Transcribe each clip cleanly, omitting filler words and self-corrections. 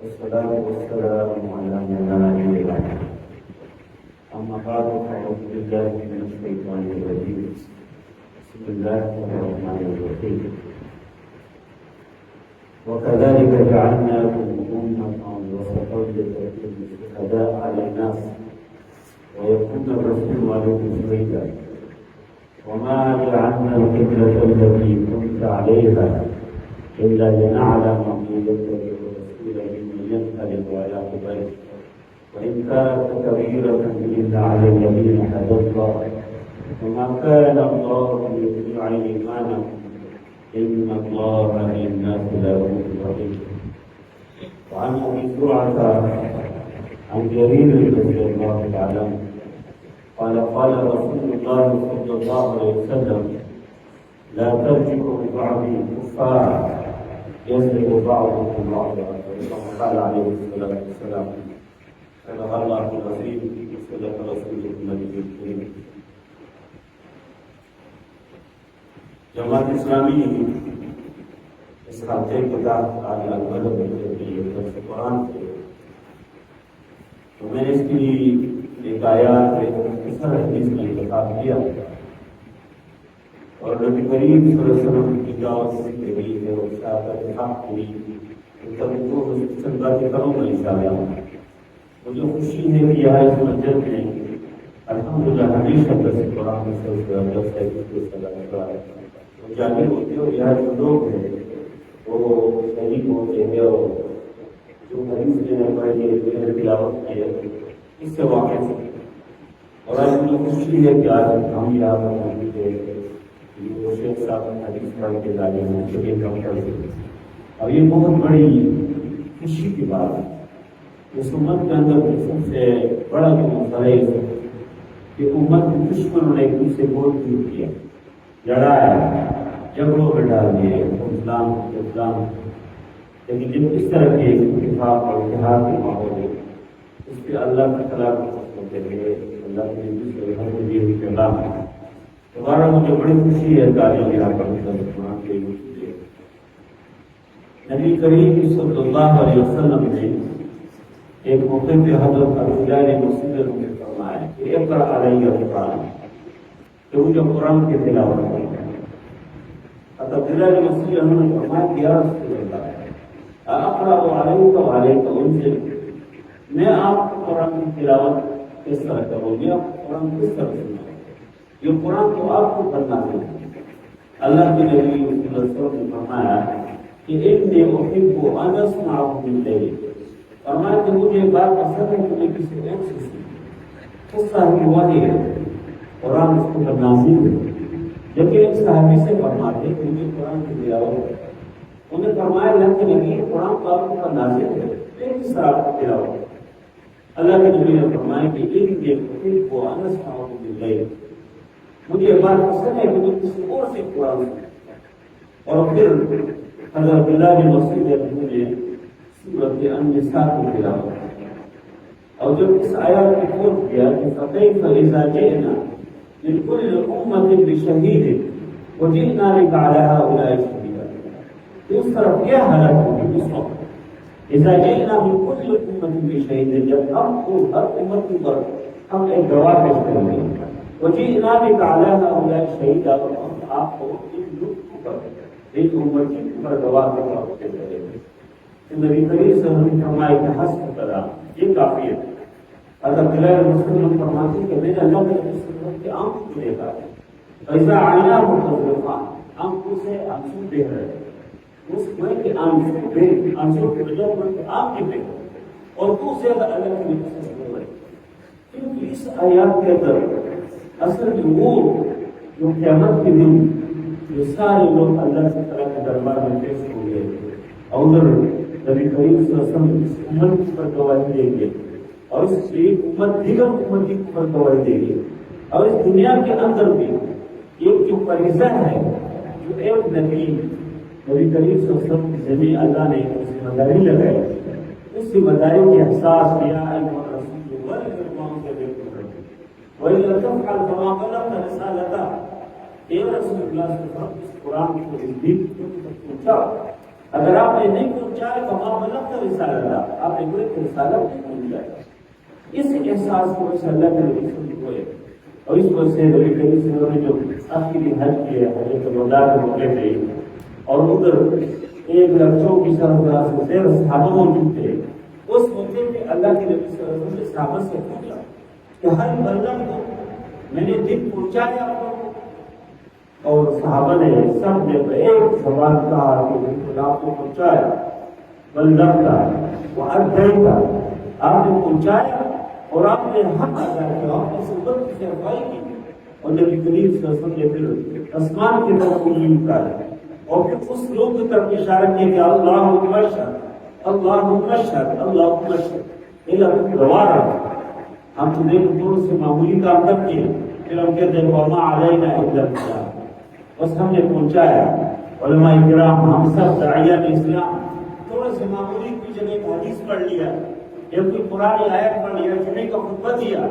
والصلاة والسلام على من لا نبي بعده. أما بعد فأعوذ بالله من الشيطان الرجيم. بسم الله الرحمن الرحيم. وكذلك جعلناكم أمة وسطا لتكونوا شهداء على الناس ويكون الرسول عليكم شهيدا وما جعلنا القبلة التي كنت عليها إلا لنعلم من يتبع الرسول ممن ينقلب على عقبيه وإن كانت كبيرة إلا على الذين هدى الله وما كان الله ليضيع إيمانكم إن الله بالناس لرؤوف رحيم. وعن أبي زرعة عن جرير رضي الله تعالى عنه قال قال رسول الله صلى الله عليه وسلم لا ترجعوا بعدي كفارا يضرب بعضكم بعضا كما قال عليه الصلاة والسلام. صدق الله العظيم وصدق رسوله النبي الكريم. جماعت اسلامی اس ہفتے کتاب آج البلد قرآن سے تو میں نے اس کی ایک آیات حدیث کا انتخاب کیا اور نبی کریم صلی اللہ علیہ وسلم کی دعوت سے بھی ہے اور صحابہ کی چند باتیں کروں گا انشاءاللہ. مجھے خوشی ہے کہ یہاں اس مسجد میں الحمدللہ ہمیشہ درس قرآن میں سے جاگر ہوتے اور یہاں جو لوگ ہیں وہ شریک ہوتے ہیں اور جو حدیث نے پڑھی تلاوت کی ہے اس سے واقع ہے. اور آج مجھے خوشی ہے کہ آج ہم یہاں پر موجود ہیں. شیخ صاحب حدیث پڑھ کے لانے میں شریف ہم پڑھ سکتے. اور یہ بہت بڑی خوشی کی بات ہے. اس امت کے اندر سب سے بڑا جو مسئلہ ہے کہ امت کے دشمنوں نے ایک دوسرے کو دور کیا، لڑایا، جھگڑوں میں ڈال دیے اسلام. لیکن جب اس طرح کے اتفاق اور اتحاد کے ماحول ہے اس پہ اللہ کا خلاف ہوتے ہیں. اللہ کے دوسرے ہر دیے ہوئی پیغام ہے. دوبارہ مجھے بڑی خوشی ہے تعلیم یہاں پر نبی کریم صلی اللہ علیہ وسلم نے ایک موقع پہ حضرت عبداللہ نے مسجد میں فرمایا کہ اقرأ علیہ القرآن، کہ مجھے قرآن کی تلاوت کریں. حضرت عبداللہ نے مسجد میں فرمایا کہ یا رسول اللہ اقرأ علیک وعلیک انزل، میں آپ کو قرآن کی تلاوت کس طرح کروں گی، آپ قرآن کس طرح سنوں؟ یہ قرآن تو آپ کو پڑھنا ہے. اللہ کے نبی صلی اللہ علیہ وسلم نے فرمایا کہ انی احب ان اسمعه من غیرک، فرمایا کہ مجھے بات پسند ہے کہ میں کسی اور سے سنوں. قصہ ہوا ہے قرآن اس کو نازل ہے. جبکہ ایک صحابی سے فرماتے کہ مجھے قرآن کی تلاوت ہے. انہیں فرمایا اللہ کے نبی قرآن تو آپ کو نازل ہے، کس طرح آپ کو تلاوت ہے؟ اللہ کے نبی نے فرمایا کہ انی احب ان اسمعه من غیرک، مجھے یہ بات پسند ہے کہ میں کسی اور سے قرآن سنوں. اور پھر حضرت عبداللہ نے مسجد میں سورۃ النساء کی تلاوت کی. اور جب اس آیات کو پڑھ کیا کہ فَكَيْفَ إِذَا جِئْنَا مِنْ كُلِّ أُمَّةٍ بِشَهِيدٍ وَجِئْنَا بِكَ عَلَىٰ هَٰؤُلَاءِ شَهِيدًا، اس طرف کیا حالت ہوگی اس وقت اذا جئنا من كل أمة بشهيد، جب ہم کو ہر امت پر ہم ایک گواہ پیش کریں گے. وجئنا بك على هؤلاء شهيدا، اور ہم آپ کو ان لوگوں پر ایک امت پر گواہ کے طور پر کریں گے. نبی کریم صلی اللہ علیہ وسلم نے فرمایا کہ حسب کرا، یہ کافی ہے. حضرت عبداللہ مسلم فرماتے ہیں کہ میں نے اللہ کے رسول کی آنکھ کو دیکھا، فإذا عیناہ تذرفان، آنکھوں سے آنسو بہ رہے ہیں. اس میں کہ آنسو کی وجہ پر آپ کی بہ اور تو سے اللہ کے نبی سے ہو رہے. کیونکہ اس آیات کے اندر اصل وہ جو قیامت کے دن جو سارے لوگ اللہ سے تعالیٰ کے دربار میں پیش ہوں گے اور ادھر نبی کریم صلی اللہ علیہ وسلم اس امت پر گواہی دیں گے اور اس ایک امت دیگر امت پر گواہی دیں گے. اور اس دنیا کے اندر بھی ایک جو فریضہ ہے جو ایک نبی کریم صلی اللہ علیہ وسلم کی ذریعے اللہ نے ذمہ داری لگائی، اس ذمہ داری کے احساس کیا وَإِذَا تَفْعَلْ كَمَا بَلَغْتَ رِسَالَتَهُ، اے رسول اللہ صلی اللہ علیہ وسلم اس قرآن کو تصدیق پہنچا. اگر آپ نے نہیں پہنچایا کما بلغت رسالت آپ نے پورے رسالت نہیں دیا. اس احساس کو اللہ کے نبی صلی ہوئے اور اس وجہ سے نبی کریم صلی اللہ علیہ وسلم نے جو آخری حج کیا حجۃ الوداع کے موقع پہ اور ادھر 1,24,000 سے زیادہ صحابہ موجود تھے. اس موقع پہ اللہ کے نبی صلی اللہ علیہ وسلم نے صحابہ سے پوچھا کہ ہر بلغ کو میں نے دل پہنچایا آپ کو؟ اور صحابہ نے سب نے ایک سوال کہا کہ بالکل آپ کو پہنچایا. بلغتا وأدیتا، آپ نے پہنچایا اور آپ نے حق ادا کیا، آپ نے سنت کی صفائی کی. اور نبی کریم صلی اللہ علیہ وسلم نے پھر آسمان کی طرف انگلی اٹھائی اور پھر اس لوگ کی طرف اشارہ کیا کہ اللہم اشہد اللہم اشہد اللہم اشہد، یہ لفظ گواہ رہا. ہم تو دیکھ دور سے معمولی کام کر کے پھر ہم کہتے ہیں وما علینا الا البلاغ، بس ہم نے پہنچایا. علماء کرام ہم سب داعیان اسلام تھوڑے سے معمولی کی جگہ حدیث پڑھ لیا یا کوئی قرآن آیت پڑھ لیا، جمعے کا خطبہ دیا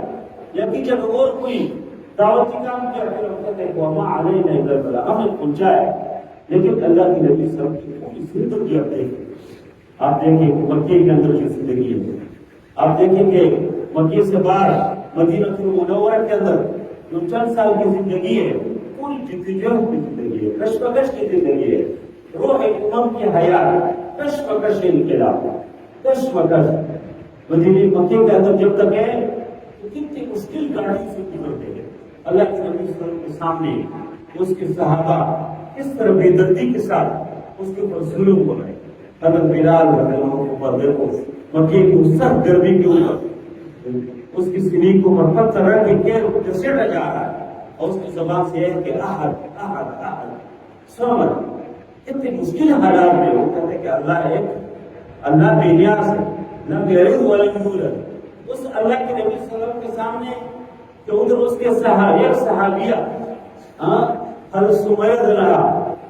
یا کی جگہ اور کوئی دعوتی کام کیا، پھر ہم کہتے ہیں وما علینا الا البلاغ، ہم نے پہنچایا. لیکن اللہ کی نبی صلی اللہ علیہ وسلم کی پوری زندگی آپ دیکھیں مکے کے اندر کی زندگی ہے. آپ دیکھیں کہ مکے سے باہر مدینہ المنورہ کے اندر جو چند سال کی زندگی ہے پوری جدوجہد کی زندگی ہے، کشمکش کی زندگی ہے. روح امم کی حیات کشمکش انقلاب کشمکش. مدینہ مکے کے اندر جب تک ہے تو کتنی مشکل گاڑی سے گزرتے ہیں. اللہ کے نبی صلی اللہ علیہ وسلم کے سامنے اس کے صحابہ اس طرح بے دردی کے ساتھ اس کے اوپر ظلم ہو رہے. حضرت بلال رضی اللہ عنہ پر دیکھو مکے کی سخت گرمی کے اوپر اس کی سینی کو پر پتھر رکھ کے گھسیٹا جا رہا ہے اور اس کی زبان سے ہے کہ احد احد احد صمد. اتنے مشکل حالات میں وہ کہتے کہ اللہ ایک، اللہ بے نیاز ہے، لم یلد ولم یولد. اس اللہ کے نبی صلی اللہ علیہ وسلم کے سامنے کہ ادھر اس کے ایک صحابیہ حضرت سمیہ رضی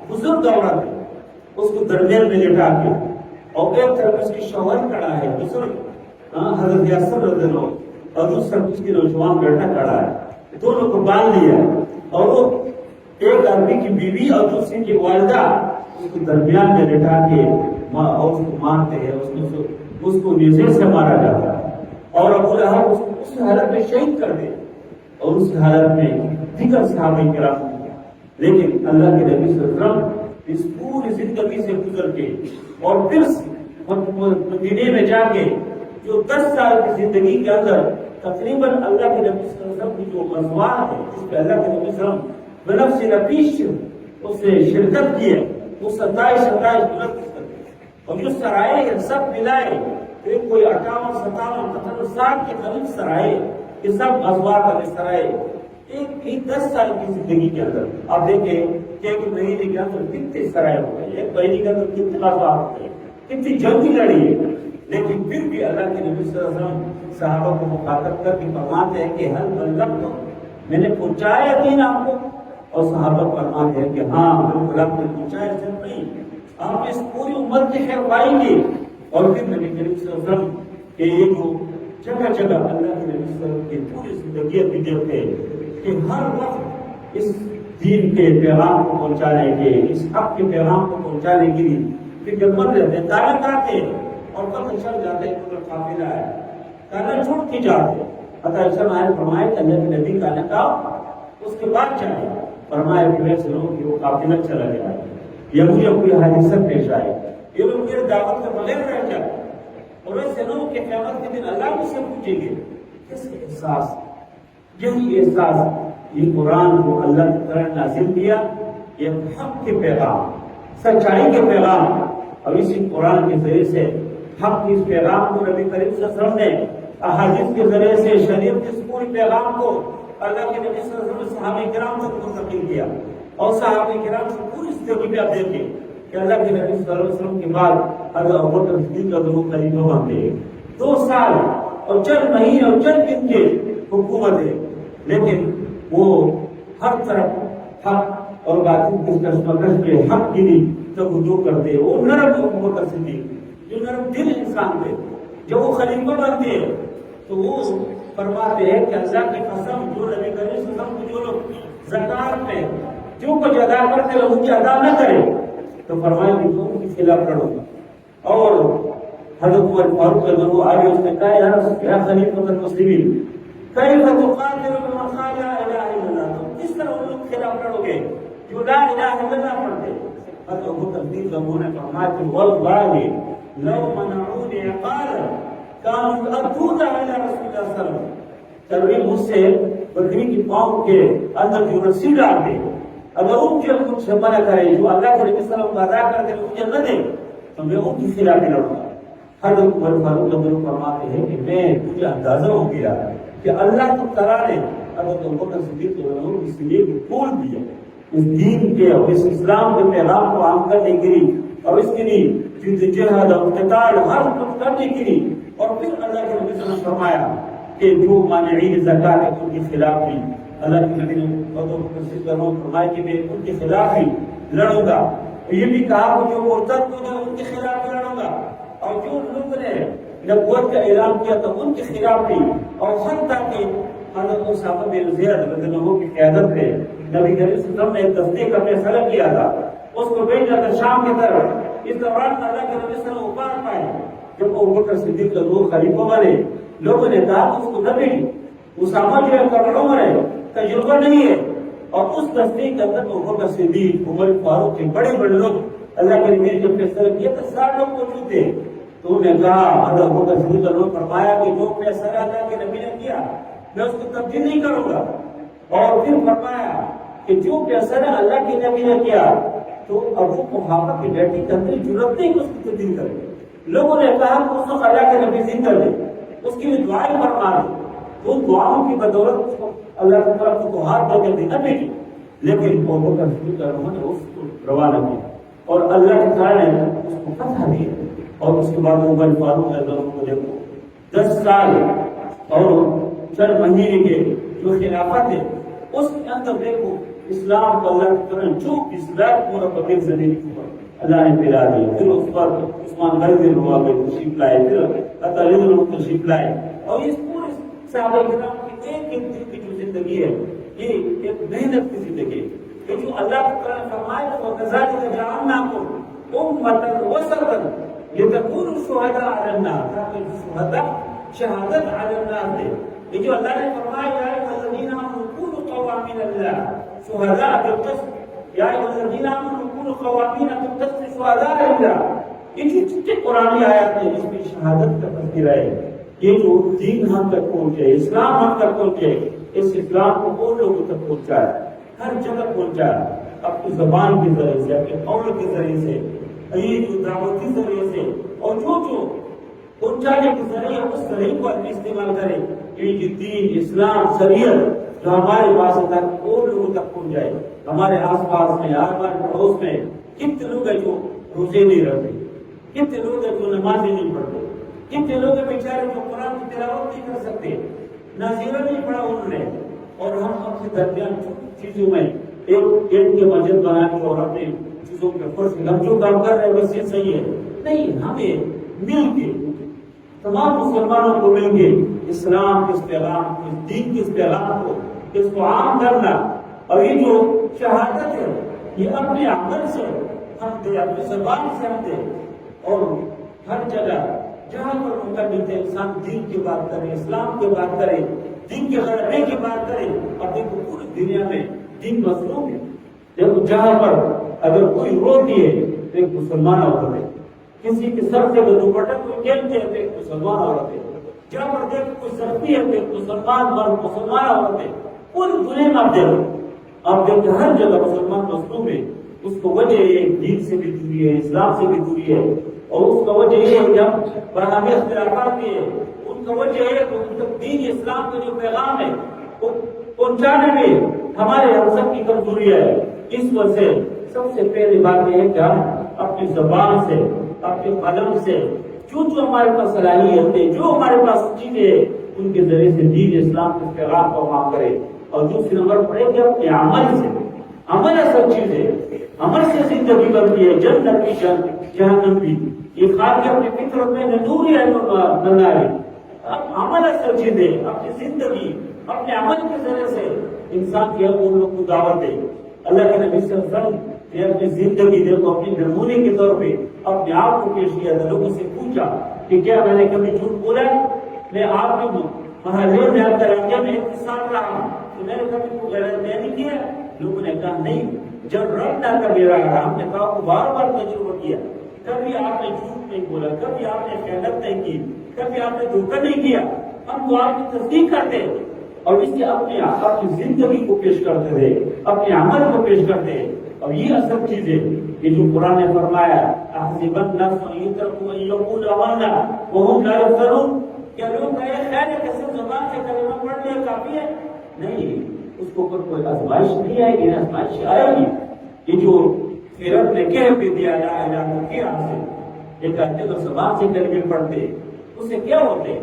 بزرگ عورت ہے، اس کو درمیان میں لٹا کے اور ایک طرف اس کی شوہر کھڑا ہے بزرگ حضرت یاسر رضی اللہ عنہ اور دوسری طرف اس کی نوجوان بیٹا کھڑا ہے. دونوں کو باندھ لیا اور وہ ایک آدمی کی بیوی اور دوسری کی والدہ اس کو درمیان میں لٹا کے اور اس کو مارتے ہیں. اس کو نیزے سے مارا جاتا ہے اور ابو لہب اس حالت میں شہید کر دے اور اس حالت میں دیگر صحابہ کرام. لیکن اللہ کے نبی صلی اللہ علیہ وسلم اس پوری زندگی سے گزر کے اور پھر مدینے میں جا کے جو 10 سال کی زندگی کے اندر تقریباً اللہ کے نبی صلی اللہ علیہ وسلم کی جو غزوات ہے جس پہ اللہ کے نبی صلی اللہ علیہ وسلم بنفس نفیس اس سے شرکت کی ہے، وہ 27 اور جو سرائے ہیں سب ملائے پھر کوئی 58 60 کے قریب سرائے، یہ سب غزوات والے سرائے ایک 10 سال کی زندگی کے اندر. آپ دیکھیں کہ ایک مہینے کے اندر کتنے سرائے ہو گئے، ایک مہینے کے اندر کتنے غزوات ہو گئے، کتنی جنگی لڑی ہے. لیکن پھر بھی اللہ کے نبی صلی اللہ علیہ وسلم صحابہ کو مخاطب کر کے فرماتے ہیں کہ حل بلغت، میں نے پہنچایا دین آپ کو. اور صحابہ فرماتے ہیں کہ ہاں بالکل آپ نے پہنچایا، صرف نہیں آپ اس پوری امت کی خیر پائیں گے. اور پھر نبی کریم صلی اللہ علیہ وسلم کہ یہ جو جگہ جگہ اللہ کے نبی صلی اللہ علیہ وسلم کی پوری زندگی بھی دیکھتے کہ ہر وقت اس دین کے پیغام کو پہنچانے کے، اس حق کے پیغام کو پہنچانے کے لیے فکر مند رہتے ہیں. دعوت کرتے اور پتہ چل جاتے ہیں کہ قافلہ ہے، کانا چھوڑ کے جاتے. حتیٰ ایسا فرمائے کہ اللہ کے نبی کا نکاح اس کے بعد جائے، فرمائے کہ ایسے لوگ کہ وہ قافلہ چلا جائے یا مجھے کوئی حادثت پیش آئے، یہ لوگ میرے دعوت کے بغیر رہ جائے. اور ایسے لوگ کہ قیامت کے دن اللہ مجھ سے پوچھیں گے. کس احساس، یہی احساس یہ قرآن کو اللہ کی طرح نازل کیا، یہ حق کے پیغام، سچائی کے پیغام. اور اسی قرآن کے ذریعے سے حق کے اس پیغام کو نبی کریم صلی اللہ علیہ وسلم نے احادیث کے ذریعے سے شریعت کے اس پورے پیغام کو اللہ کے نبی صلی اللہ علیہ وسلم نے صحابہ کرام تک منتقل کیا. اور صحابہ کرام سے پوری زندگی میں آپ دیکھیں کہ اللہ کے نبی صلی اللہ علیہ وسلم کے بعد حضرت ابوبکر صدیق رضی اللہ خلیفہ بنتے 2 سال اور چند مہینے اور چند دن کے حکومت ہے، لیکن وہ ہر طرف حق اور باطل کی کشمکش کے حق کے لیے توجہ کرتے. وہ نرم ابوبکر صدیق جو نرم دل انسان تھے، جب وہ خلیفہ بنتے ہیں تو وہ فرماتے ہیں کہ اللہ کی قسم جو نبی کریم صلی اللہ علیہ وسلم کو جو لوگ زکات میں جو کچھ ادا کرتے ہیں مجھے ادا نہ کرے تو فرمائے کہ تم کی خلاف لڑو گا. اور حضرت عمر فاروق رضی اللہ عنہ اس نے کہا یا خلیفۃ المسلمین کیف تقاتل من قال لا الہ الا اللہ، تم کس طرح ان لوگ کے خلاف لڑو گے جو لا الہ الا اللہ پڑھتے؟ حضرت ابو تقدیر لوگوں نے فرمایا کہ واللہ لو منعونی عقالا كانوا يؤدون الى رسول اللہ صلی اللہ علیہ وسلم، کبھی مجھ سے بکری کی پاؤں کے اندر جو رسی ڈال دے، اگر ان کے کچھ منع کرے جو اللہ کے نبی صلی اللہ علیہ وسلم ادا کر دے مجھے نہ دے تو میں ان کی خلاف لڑوں گا۔ حضرت عمر فاروق رضی اللہ عنہ فرماتے ہیں کہ میں مجھے اندازہ ہو گیا کہ اللہ تو تعالیٰ نے حضرت ابوبکر صدیق رضی اللہ عنہ اس لیے کھول دیا اس دین کے اور اس اسلام کے پیغام کو عام کرنے کے لیے اور اس کے لیے جد جہاد اور قتال ہر کچھ کرنے کے لیے، اور پھر اللہ کے نبی صلی اللہ علیہ وسلم فرمایا کہ جو مانعین زکات ہے ان کے خلاف بھی اللہ کے نبی نے فرمایا کہ میں ان کے خلاف ہی لڑوں گا۔ یہ بھی کہا کہ جو مرتد لوگ ہیں ان کے خلاف لڑوں گا، اور جو لوگ نے نبوت کا اعلان کیا تھا ان کے خلاف بھی، اور حتیٰ کہ حضرت اسامہ بن زید رضی اللہ عنہ کی قیادت میں نبی کریم صلی اللہ علیہ وسلم نے ایک دستے کا فیصلہ کیا تھا، اس کو بھیجا تھا شام کی طرف۔ اس دوران اللہ کے نبی صلی اللہ علیہ وسلم ابھار پائے، جب ابوبکر صدیق رضی اللہ عنہ خلیفہ بنے لوگوں نے کہا کہ اس کو نہ بھیجو، اسامہ جو ہے کروڑوں میں ہے، تجربہ نہیں ہے، اور اس دستے کے اندر ابوبکر صدیق، عمر فاروق کے بڑے بڑے لوگ اللہ کے نبی نے جب فیصلہ کیا تو 60 لوگ موجود تھے، تو انہوں نے کہا حضرت ابوبکر صدیق نے فرمایا کہ جو فیصلہ اللہ کے نبی نے کیا میں اس کو تبدیل نہیں کروں گا، اور پھر فرمایا کہ جو فیصلہ اللہ کے نبی نے کیا تو ابو قحافہ کی بیٹی کے اندر جرأت نہیں کہ اس کو تبدیل کرے۔ لوگوں نے کہا کہ اس کو اللہ کے نبی زندہ دے، اس کی بھی دعائیں فرما دے، تو ان دعاؤں کی بدولت اس کو اللہ کی طرف کو ہاتھ دے کے دینا بیٹی، لیکن ابوبکر صدیق نے اس کو روانہ کیا اور اللہ کے تعالی نے اس کو فتح دی، اور اس کے بعد عمر فاروق رضی اللہ عنہ کو دیکھو 10 سال اور 4 مہینے کے جو خلافت ہے اس کے اندر دیکھو اسلام کو اللہ کی طرف جو اسلام پورا پبلک زمین کو اللہ نے پھیلا دیا، پھر اس پر عثمان غنی ہوا کے تشریف لائے، پھر علی نے تشریف لائے، اور اس پورے صحابہ کرام کی ایک ایک دن کی جو زندگی ہے یہ ایک محنت کی زندگی ہے کہ جو اللہ تعالیٰ نے فرمایا تو کذالک جعلناکم امۃ وسطا لتکونوا شہداء علی الناس، تاکہ شہداء شہادت علی الناس دے، یہ جو اللہ نے فرمایا یا ایھا الذین آمنوا کونوا قوامین للہ شہداء بالقسط، یا ایھا الذین آمنوا کونوا قوامین بالقسط شہداء للہ، یہ جو چھوٹی قرآنی آیات ہیں جس میں شہادت کا تذکرہ ہے، یہ جو دین ہم تک پہنچے، اسلام ہم تک پہنچے، اس اسلام کو اور لوگوں تک پہنچائے، ہر جگہ پہنچائے، اپنی زبان کے ذریعے سے، اپنے قول کے ذریعے سے، یہ جو دعوتی ذریعے سے، اور جو پہنچانے کے ذریعے اس طریقے کو استعمال کرے، یہ جو دین اسلام شریعت جو ہمارے پاس ہے تاکہ اور لوگوں تک پہنچ جائے۔ ہمارے آس پاس میں ہمارے پڑوس میں کتنے لوگ ہیں جو روزے نہیں رکھتے، کتنے لوگ ہیں جو نمازیں نہیں پڑھتے، کتنے لوگ ہیں بیچارے جو قرآن کی تلاوت نہیں کر سکتے، نازیرہ نہیں پڑھا انہوں نے، اور ہم اپنے درمیان چیزوں میں ایک کے مسجد بنانے اور اپنے چیزوں کے فرض ہم جو کام کر رہے ہیں بس یہ صحیح ہے نہیں، ہمیں مل کے تمام مسلمانوں کو مل کے اسلام کے اس پیغام کو، اس دین کے اس پیغام کو، اس کو عام کرنا، اور یہ جو شہادت ہے یہ اپنے عمل سے ہم دے، اپنے زبان سے ہم دے، اور ہر جگہ جہاں پر موقع ملتے انسان دین کی بات کرے، اسلام کی بات کرے، دین کے غلبے کی بات کرے، اور دیکھو پوری دنیا میں دین مظلوم ہے، دیکھو جہاں پر اگر کوئی روتی ہے تو ایک مسلمان عورت ہے، کسی کے سر سے دوپٹہ کوئی کھیلتے ہیں تو ایک مسلمان عورت ہے، جہاں پر دیکھو کوئی سردی ہے تو ایک مسلمان مرد مسلمان عورت ہے، پوری دنیا میں آپ دیکھتے ہر جگہ مسلمان مظلوم ہے۔ اس کو وجہ یہ دین سے بھی دوری ہے، اسلام سے بھی دوری ہے، اور اس کا وجہ یہ ہے کہ ہم باہمی اختلافات بھی ہے، ان کا وجہ ہے کہ ان کا دین اسلام کا جو پیغام ہے وہ پہنچانے میں ہمارے ہم سب کی کمزوری ہے۔ اس وجہ سے سب سے پہلی بات یہ ہے کہ ہم اپنی زبان سے، اپنے قلم سے جو ہمارے پاس صلاحیت ہے، جو ہمارے پاس چیزیں ہیں ان کے ذریعے سے دین اسلام کے پیغام کو عام کرے، اور دوسری نمبر پڑے کہ اپنے عمل سے، عمل اصل چیز ہے، عمل سے زندگی بنتی ہے، جنت کی جہنم بھی، یہ خاک اپنی فطرت میں نور ہے بنائے، عمل اصل چیز ہے، اپنی زندگی اپنے عمل کے ذریعے سے انسان کی ان لوگوں کو دعوت دے۔ اللہ کے نبی صلی اللہ علیہ وسلم یہ اپنی زندگی دیکھو، اپنی نمونے کے طور پہ اپنے آپ کو پیش کیا تھا. لوگوں سے پوچھا کہ کیا میں نے کبھی جھوٹ بولا ہے؟ میں آپ کے محاذیر میں آپ درجہ میں اتصال رہا ہوں کہ میں نے کبھی کوئی غلط نہیں کیا. لوگوں نے کہا نہیں. جب رب نہ کر میرا ہم نے کہا بار بار تجربہ کیا، کبھی آپ نے جھوٹ نہیں بولا، کبھی آپ نے خیانت نہیں کی، کبھی آپ نے دھوکہ نہیں کیا. ہم تو آپ کی تصدیق کرتے ہیں اور اس کے اپنے آپ کی زندگی کو پیش کرتے تھے، اپنے عمل کو پیش کرتے ہیں. اور یہ اصل چیز ہے کہ جو قرآن نے فرمایا احسب الناس ان يتركوا ان يقولوا آمنا وهم لا يفتنون، کیا لوگ کہے خیر ہے کسی زبان سے کلمہ پڑھ لیا کافی ہے؟ نہیں، اس کو کوئی آزمائش نہیں آئے گی، آزمائش آئے گی. یہ جو سیرت نے کہہ پہ دیا لا الہ الا اللہ کے آن سے یہ کہتے تو زبان سے کلمے پڑھتے اس سے کیا ہوتے؟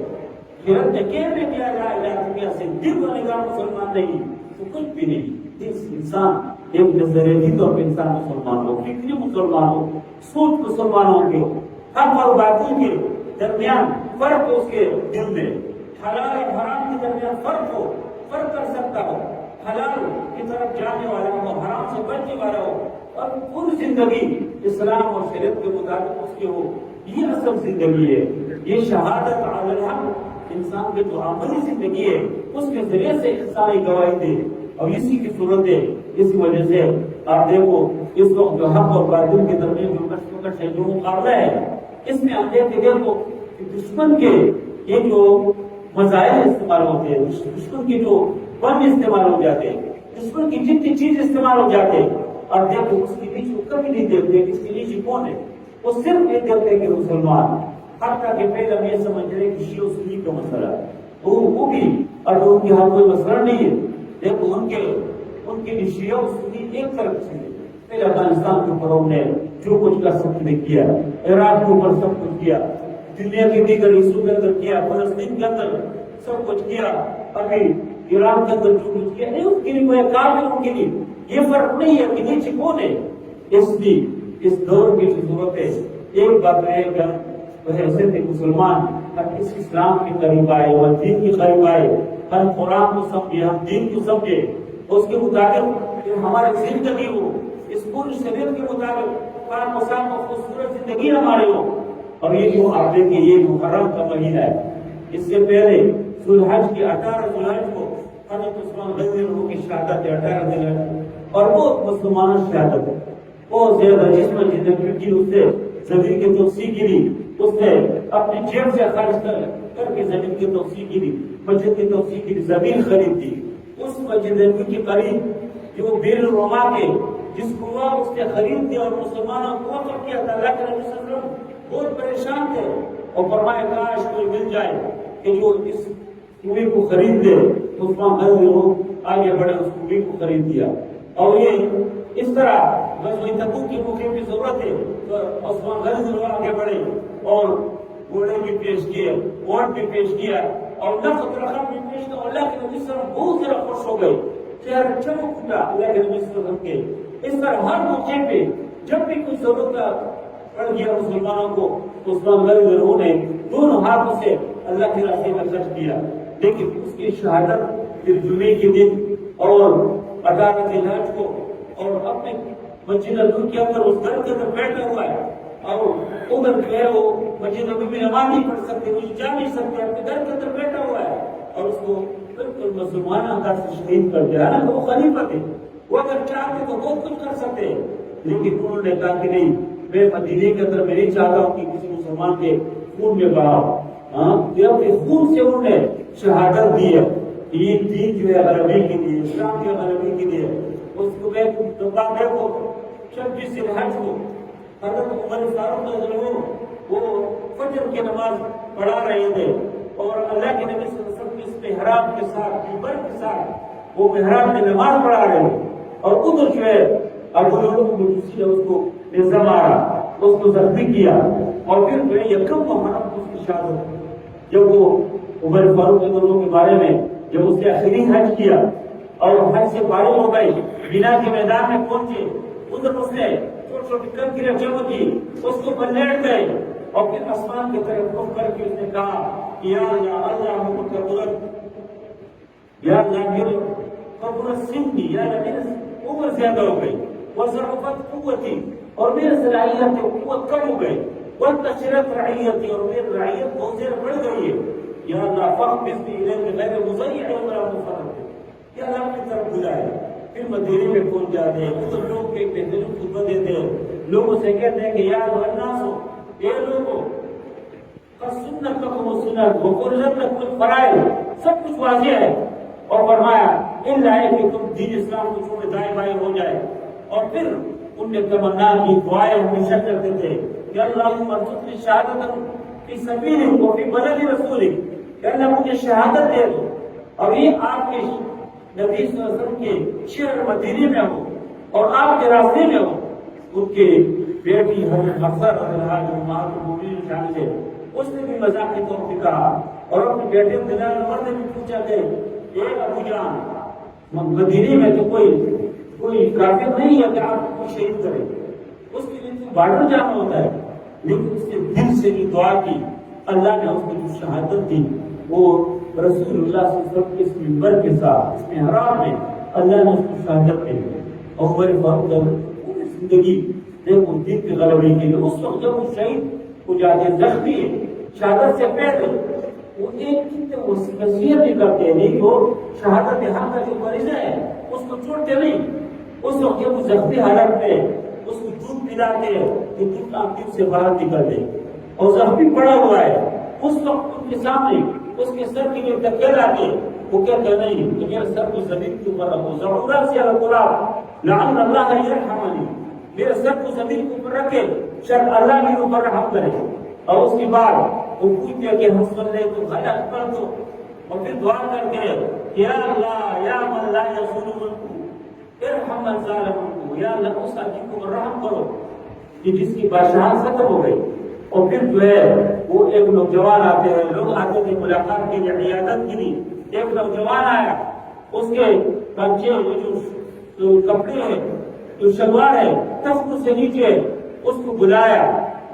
سیرت نے کہہ پہ دیا لا الہ الا اللہ سے دل و نگاہ مسلمان نہیں تو کچھ بھی نہیں. اس انسان ایک نظریتی طور پہ انسان مسلمان ہو، فکری مسلمان ہو، سوچ مسلمانوں کے حق اور باطل کے درمیان فرق ہو، اس کے دل میں حلال اور حرام کے درمیان فرق ہو، فرق کر سکتا ہو، حلال کی طرف جانے والا ہو، حرام سے بچنے والا ہو اور پوری زندگی اسلام اور شریعت کے مطابق اس کے ہو. یہ اصل زندگی ہے. یہ شہادت علی الحق انسان کی جو عملی زندگی ہے اس کے ذریعے سے انسانی گواہی دے. اور اسی کی صورت ہے، اسی وجہ سے آپ دیکھو اس وقت جو حق اور باطل کے درمیان جو کشمکش ہے، جو مقابلہ ہے، اس میں آپ دیکھو کہ دشمن کے یہ جو مظاہر استعمال ہوتے ہیں، دشمن کے جو بم استعمال ہو جاتے ہیں، دشمن کی جتنی چیز استعمال ہو جاتے ہیں، اور دیکھو اس کے بیچ وہ کبھی نہیں دیکھتے کہ اس کے نیچے کون ہے. وہ صرف یہ دیکھتے کہ مسلمان. حتیٰ کہ پہلے ہم یہ سمجھ رہے کہ شیعہ سنی کا مسئلہ وہ بھی اور ان کے ہاتھ کوئی مسئلہ نہیں ہے. دیکھو ان کے لیے شیعہ و سنی ایک طرف سے پہلے افغانستان کے اوپر ہم نے جو کچھ کر سکتے کیا، عراق کے اوپر سب کچھ کیا، دنیا کے دیگر حصوں کے اندر کیا، فلسطین کے اندر سب کچھ کیا، ابھی ایران کے اندر جو کچھ کیا. نہیں، ان کے لیے کوئی کافر، ان کے لیے یہ فرق نہیں ہے کہ نیچے کون ہے. اس لیے اس دور کی ضرورت ہے ایک بات ہے کہ حیثیت مسلمان ہم اس اسلام کے قریب آئے اور دین کے قریب آئے، ہم قرآن کو سمجھے، ہم دین کو سمجھے، اس کے مطابق ہماری زندگی ہو، اس پوری شریعت کے مطابق قرآن و صاحب و خوبصورت زندگی ہماری ہو. اور یہ جو آپ دیکھیں یہ محرم کا مہینہ ہے، اس سے پہلے ذوالحج کی 18 ذوالحج کو حضرت عثمان رضی اللہ عنہ کی شہادت ہے، 18 ذوالحج، اور وہ مسلمانوں کی شہادت ہے بہت زیادہ، جس میں زندگی کی اس سے زمین کی توسیع کی، اس نے اپنی جیب سے خرچ کر کے زمین کی توسیع کی، مسجد کی توسیع کی، زمین خرید دی. اس مسجد نبوی کے قریب جو بیر الروما کے جس کو اس نے خرید دیا اور مسلمانوں کو وقف کیا تھا، اللہ کے نبی صلی اللہ علیہ وسلم بہت پریشان تھے اور فرمایا کاش کوئی مل جائے کہ جو اس کنویں کو خرید دے. عثمان رضی اللہ عنہ آگے بڑھے، اس کنویں کو خرید دیا. اور یہ اس طرح غزوہ تبوک کے موقع کی ضرورت ہے تو عثمان رضی اللہ عنہ آگے بڑھے اور گھوڑے بھی پیش کیے، اونٹ بھی پیش کیا اور نفس رقم بھی پیش کیا. اللہ کے نبی صلی اللہ علیہ وسلم بہت زیادہ خوش ہو گئے، چہرہ چمک اٹھا اللہ کے نبی صلی اللہ علیہ وسلم کے. اس طرح ہر موقع پہ جب بھی کوئی ضرورت پڑ گیا مسلمانوں کو تو عثمان رضی اللہ عنہ نے دونوں ہاتھوں سے اللہ کے راستے میں خرچ کیا. لیکن اس کی شہادت پھر جمعے کے دن اور 18 ذوالحج کو اور اپنے مسجد نبوی کے اندر اس گھر کے اندر بیٹھا ہوا ہے اور ادھر جو ہے وہ مسجد نبوی میں نماز نہیں پڑھ سکتے، وہ جا نہیں سکتے، اپنے گھر کے اندر بیٹھا ہوا ہے اور اس کو بالکل مسلمان انداز سے شہید کر دیا. حالانکہ وہ خلیفہ تھے، وہ اگر چاہتے تو بہت کچھ کر سکتے، لیکن انہوں نے کہا کہ نہیں، میں مدینے کے اندر میں نہیں چاہتا ہوں کہ کسی مسلمان کے خون میں بہاؤ. اپنے خون سے انہوں نے شہادت دی ہے. یہ دین جو ہے غلبی کے لیے، اسلام کے غلبی کے لیے. اس کو میں دوپہر کو 26 ذوالحج کو حضرت عمر فاروق رضی اللہ عنہ وہ فجر کی نماز پڑھا رہے تھے اور اللہ کے نبی صلی اللہ علیہ وسلم اس محراب کے ساتھ منبر کے ساتھ وہ محراب میں نماز پڑھا رہے تھے اور ادھر جو ہے ابو لہب کو کسی نے اس کو نظم مارا، اس کو زخمی کیا اور پھر جو ہے یکم محرم کو اس کی شہادت. جب وہ عمر فاروق رضی اللہ عنہ کے بارے میں جب اس نے آخری حج کیا اور حج سے فارغ ہو گئے، بنا کے میدان میں پہنچے، ادھر اس نے چھوٹی چھوٹی کنکریاں جمع کی، اس کو پلٹ گئے اور پھر آسمان کی طرف رخ کر کے اس نے کہا یا اللہ یا اللہ میرے قبر سنی، یا اللہ میرے عمر زیادہ ہو گئی، وضعفت قوتی، اور میری صلاحیت قوت کم ہو گئی، وانتشرت رعیتی، اور میری رعیت بہت زیادہ بڑھ گئی ہے، یا اللہ فاقبضنی الیک غیر مضیع ولا مفرط، یا اللہ کی طرف بلائے۔ پھر مدینے میں پہنچ جاتے ہیں، اس لوگ کے بہترین خطبہ دیتے ہیں، لوگوں سے کہتے ہیں کہ یا الناس، اے لوگوں، سنت و سنت وقلت لکم فرائض، سب کچھ واضح ہے، اور فرمایا الا ہے کہ تم دین اسلام کو چھوڑے دائیں بائیں ہو جائے۔ اور پھر ان نے تمنا کی، دعائیں ہمیشہ کرتے تھے کہ اللہم ارزقنی شہادۃ فی سبیلک وفی بلد رسولک، کہ اللہ مجھے شہادت دے دو، اور یہ آپ کے نبی صلی اللہ علیہ وسلم کے شہر مدینے میں ہو اور آپ کے راستے میں ہو۔ ان کے بیٹی حضرت حفصہ رضی اللہ عنہا امہات المؤمنین شامل ہے، اس نے بھی مذاق کے طور پہ کہا، اور اپنے بیٹے عبداللہ بن عمر نے بھی پوچھا کہ اے ابو جان، مدینے میں تو کوئی کافر نہیں ہے کہ آپ کو شہید کرے، اس کے لیے تو بارڈر جانا ہوتا ہے، لیکن اس نے دل سے بھی دعا کی، اللہ نے اس کو جو شہادت دی وہ رسول اللہ صلی اللہ علیہ وسلم کے اس منبر کے ساتھ، اس محراب میں اللہ نے اس کو شہادت دی۔ اور عمر فاروق پوری زندگی دیکھو دین کے غلبے کے لیے، اس وقت جب وہ شہید ہو جاتے زخمی ہے، شہادت سے پہلے وہ ایک وصیت بھی کرتے ہیں، نہیں وہ شہادت حق کا جو مریض ہے اس کو چھوڑتے نہیں، اس وقت جب وہ زخمی حالت میں اس کو دودھ پلا کے کہ دودھ آنکھ سے باہر نکل دے، اور زخمی پڑا ہوا ہے، اس وقت ان کے سامنے اس کے سر کے لیے تکیہ لا کے وہ کہتے نہیں کہ میرے سر کو زمین کے اوپر رکھو، ضرورت سے القرآن لعل اللہ یرحمنی، میرے سر کو زمین کے اوپر رکھے شاید اللہ میرے اوپر رحم کرے۔ اور اس کے بعد وہ پوچھتے کہ حسب اللہ تو غلط کر دو، اور پھر دعا کر کے یا اللہ یا من لا یظلم ارحم الظالم، یا اللہ اس آدمی کو رحم کرو کہ جس کی بادشاہت ختم ہو گئی۔ اور پھر جو ہے وہ ایک نوجوان آتے ہیں، لوگ آتے تھے ملاقات کے لیے، عیادت کے لیے، ایک نوجوان آیا، اس کے کانچے جو کپڑے ہیں جو شلوار ہے تخت سے نیچے اس کو بلایا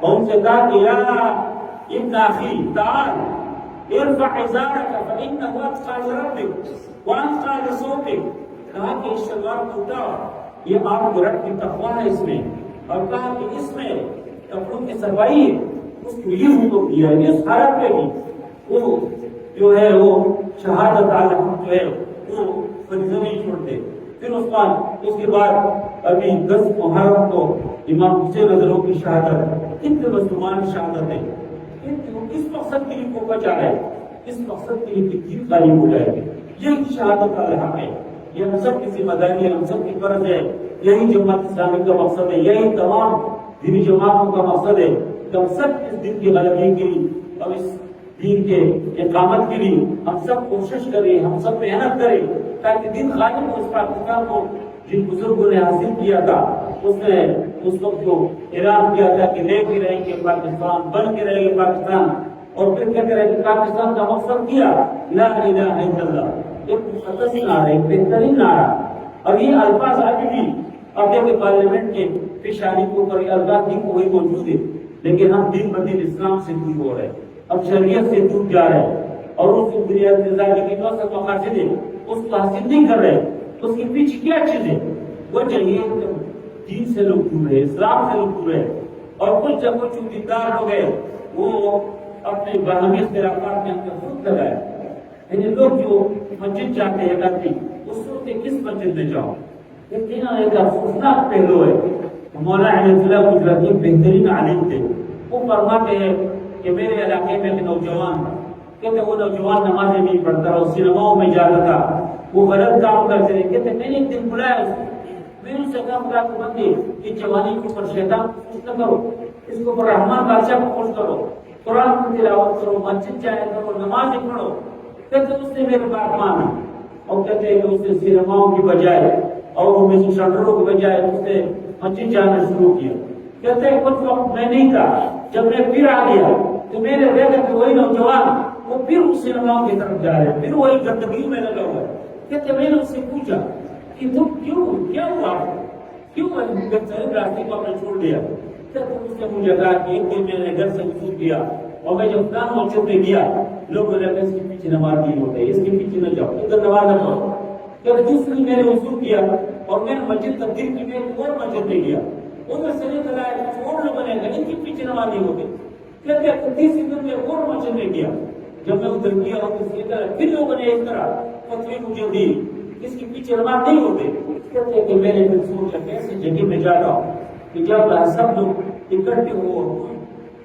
اور ان سے کہا کہ یا ابن اخی تعال ارفع ازارک فانه اتقى لربک وانقى لصوتک، کہا کہ اس شلوار کو اٹھاؤ، یہ آپ کو رب کی تقویٰ ہے اس میں، اور کہا کہ اس میں کپڑوں کی صفائی ہے، اس کو یہ حکم دیا ہے اس حالت میں بھی وہ جو ہے وہ شہادت عالم جو ہے وہ فریضہ نہیں چھوڑتے۔ پھر اس کے بعد ابھی 10 محرم کو امام حسین رضی اللہ کی شہادت، کتنے مسلمان شہادت ہے، اس مقصد کے لیے کو بچا ہے، اس مقصد کے لیے کہ دین قائم ہو جائے، یہی شہادت کا حق ہے، یہ ہم سب کی ذمہ داری ہے، ہم سب کی فرض ہے، یہی جماعت اسلامی کا مقصد ہے، یہی تمام دینی جماعتوں کا مقصد ہے کہ ہم سب اس دین کی غلبی کے لیے اور اس دین کے اقامت کے لیے ہم سب کوشش کریں، ہم سب محنت کریں، تاکہ دین قائم ہو۔ اس پاکستان کو جن بزرگوں نے حاصل کیا تھا، اس نے اس وقت جو اعلان کیا تھا کہ لے کے رہیں گے پاکستان، بن کے رہے گے پاکستان، اور پھر کہتے رہے کہ پاکستان کا مقصد کیا لا الہ الا اللہ، ایک مقدس نعرہ، ایک بہترین نعرہ، اور یہ الفاظ ابھی بھی ابھی کے پارلیمنٹ کے پیشانی کے اوپر یہ الفاظ بھی وہی موجود ہے، لیکن ہم دین بدین اسلام سے دور ہو رہے ہیں، اب شریعت سے دور جا رہے ہیں، اور اس کی بنیاد نظام کی جو سب مقاصد ہے اس کو حاصل نہیں کر رہے۔ اس کے پیچھے کیا چیز ہے؟ وجہ یہ کہ دین سے لوگ دور ہے، اسلام سے لوگ دور ہے، اور کچھ جب کچھ دیندار ہو گئے وہ اپنے باہمی اختلافات میں اپنے خود لگائے، یعنی لوگ جو مسجد جاتے ہیں کرتی اس وقت کس مسجد میں جاؤ، لیکن ایک افسوسناک پہلو ہے۔ مولانا احمد اللہ گجراتی بہترین عالم تھے، وہ فرماتے ہیں کہ میرے علاقے میں ایک نوجوان، کہتے وہ نوجوان نمازیں نہیں پڑھتا، وہ سینماؤں میں جاتا تھا، وہ غلط کام کرتے رہے، کہتے میں نے ایک دن بلایا اس کو، میں ان سے کہا خدا کو بندے کہ جوانی کے اوپر شیطان کو خوش نہ کرو، اس کے اوپر رحمان بادشاہ کو خوش کرو، قرآن کی تلاوت کرو، مسجد جایا کرو، نمازیں پڑھو۔ کہتے اس نے میری بات مانا، اور کہتے ہیں کہ اس نے سینماؤں کی بجائے اور وہ میوزک کی بجائے اس نے مسجد جانا شروع کیا۔ کہتے ہیں کچھ وقت میں نہیں تھا، جب میں پھر آ گیا تو میرے دیکھا کہ وہی نوجوان وہ پھر اس سینماؤں کی طرف جا رہے ہیں، پھر وہی گندگی میں لگا ہوا ہے۔ کہتے میں نے اس سے پوچھا کہ تم کیا ہوا، کیوں بہترین راستے کو آپ نے چھوڑ دیا؟ کہتے اس نے مجھے کہا کہ ایک دن میں نے گھر سے وصول کیا، اور میں جب فلان مسجد میں گیا لوگوں نے کہا اس کے پیچھے نماز نہیں ہوتا ہے، اس کے پیچھے نہ جاؤ، ادھر نماز نہ پڑھو۔ کہ دوسری میں نے وصول کیا اور میں نے مسجد تبدیل کی، میں ایک اور مسجد میں گیا، ادھر سے نکل آیا کچھ اور لوگوں نے ان کے پیچھے نماز نہیں ہوتے، کہتے ہیں تیسری دن میں اور مسجد میں گیا، جب میں ادھر گیا اور اس کی طرح پھر لوگوں نے اس طرح فتوی مجھے دی، اس کے پیچھے نماز نہیں ہوتے، کہتے ہیں کہ میں نے پھر سوچا کہ ایسی جگہ میں جاتا ہوں کہ جب سب لوگ اکٹھے ہو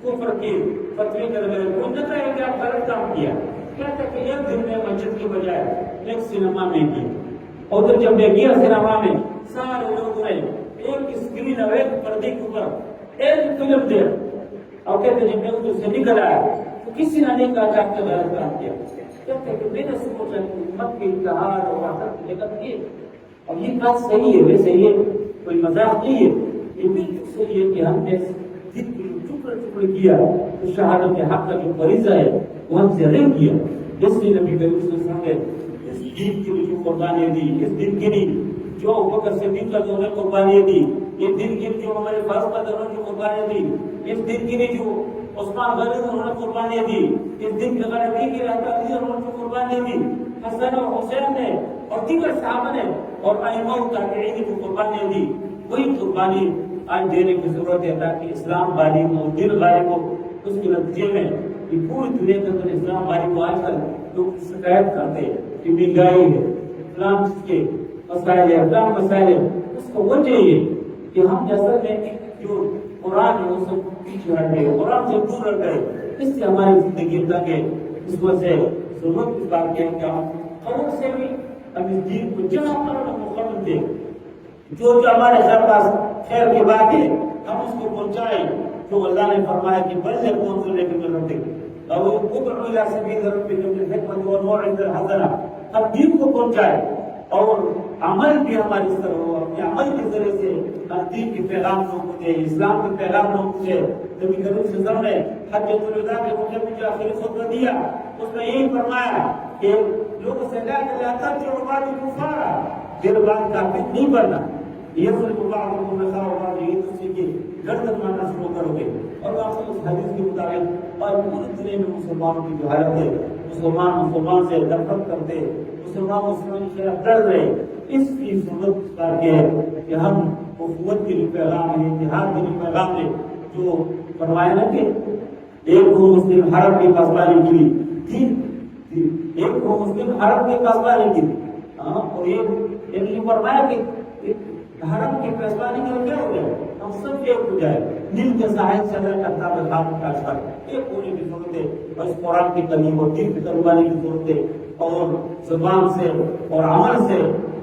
کفر کی فتوی کر گئے، وہ نہ کہے کہ آپ غلط کام کیا، کہتے کہ ایک دن میں مسجد کی بجائے ایک سینما میں گیا، اور ادھر جب میں گیا سینما میں سارے لوگوں نے ایک اسکرین اور ایک پردے کے اوپر ایک فلم دیا، اور کہتے جب میں ادھر سے نکل آیا تو کسی نے نہیں کہا کہ آپ نے غلط کام کیا، کہتے کہ میں نے سوچا کہ امت کے اتحاد اور وحدت کی جگہ یہ، اور یہ بات صحیح ہے، ویسے یہ کوئی مذاق نہیں ہے، یہ بالکل صحیح ہے کہ ہم نے دل کو ٹکڑے ٹکڑے کیا تو شہادت حق کا جو فریضہ ہے وہ ہم سے رہ گیا، جس نے نبی کریم صلی اللہ علیہ وسلم نے اس دین کے لیے جو قربانیاں دی، اس دن کے لیے جو ابوبکر صدیق جو نے قربانیاں دی، اس دن کے لیے جو ہمارے فاروق نے جو قربانیاں دی، اس دن کے لیے جو عثمان غنی انہوں نے قربانیاں دی، اس دن کے غلطی کی رہتا انہوں نے قربانیاں دی، حسن اور حسین نے اور دیگر صحابہ نے اور ائمہ و تابعین نے جو قربانیاں دی، وہی قربانی آج دینے کی ضرورت ہے تاکہ اسلام غالب ہو، دین غالب ہو۔ اس کے نتیجے میں یہ پوری دنیا کے اندر اسلام غالب ہو۔ آج کل لوگ شکایت کرتے ہیں کہ مہنگائی ہے، اسلام کے مسائل ہے، اسلام مسائل ہے، اس کو وجہ یہ کہ ہم جیسا میں جو قرآن ہے وہ سب پیچھے ہٹ گئے، قرآن سے دور رہ گئے، اس سے ہماری زندگی تک ہے۔ اس وجہ سے ضرورت اس بات کی ہے کہ ہم خبر سے بھی ہم اس دین کو جہاں پر مقرر دیں، جو ہمارے ساتھ پاس خیر کی بات ہے ہم اس کو پہنچائیں، جو اللہ نے فرمایا کہ بلغ ما انزل الیک من ربک اور ادع الی سبیل ربک بالحکمۃ والموعظۃ الحسنہ، ہم دین کو پہنچائیں اور عمل بھی ہماری اس طرح ہو، اپنے عمل کے ذریعے سے ہم دین کے پیغام کو دیں، اسلام کے پیغام کو دیں۔ نبی کریم صلی اللہ علیہ وسلم نے حجۃ الوداع کے موقع پر جو آخری خطبہ دیا اس میں یہی فرمایا کہ لوگوں سے لا ترجعوا بعد کفارا، دل بعد کافر نہیں بننا، یہ صرف بعض رکھا ہوگا یہ دوسرے کی گردن مارنا شروع کرو گے، اور آپ اس حدیث کے مطابق اور پورے دنیا میں مسلمانوں کی جو حالت ہے، مسلمان سے نفرت کرتے، مسلمان سے ڈر رہے، اس کی ضرورت کر کے کہ ہم قوت کے لیے پیغام ہے، اتحاد کے لیے پیغام ہے، جو فرمایا نا کہ ایک ہو مسلم حرم کے پاسبانی کے لیے، ایک ہو مسلم حرم کے پاسبانی کے لیے، اور یہ فرمایا کہ حرم کی پاسبانی کا کیا ہو جائے، ہم سب ایک ہو جائے، نیل کے ساحل سے اللہ کرتا ہے خاص کا اثر ایک ہونے کی ضرورت ہے، اور اس قرآن کی تعلیم اور دین کی قربانی کی ضرورت ہے، اور زبان سے اور عمل سے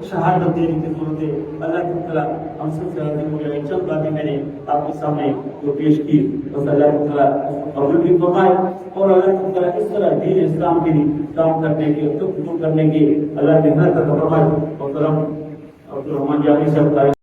شہادت دینے کی ضرورت ہے۔ اللہ تعالیٰ ہم سب سے راضی ہو جائے۔ چند باتیں میں نے آپ کے سامنے جو پیش کی بس اللہ تعالیٰ قبول بھی فرمائے، اور اللہ تعالیٰ اس طرح دین اسلام کے لیے کام کرنے کی کرنے کی اللہ کی محنت کا فرمائے۔ اور عبد الرحمان جانی صاحب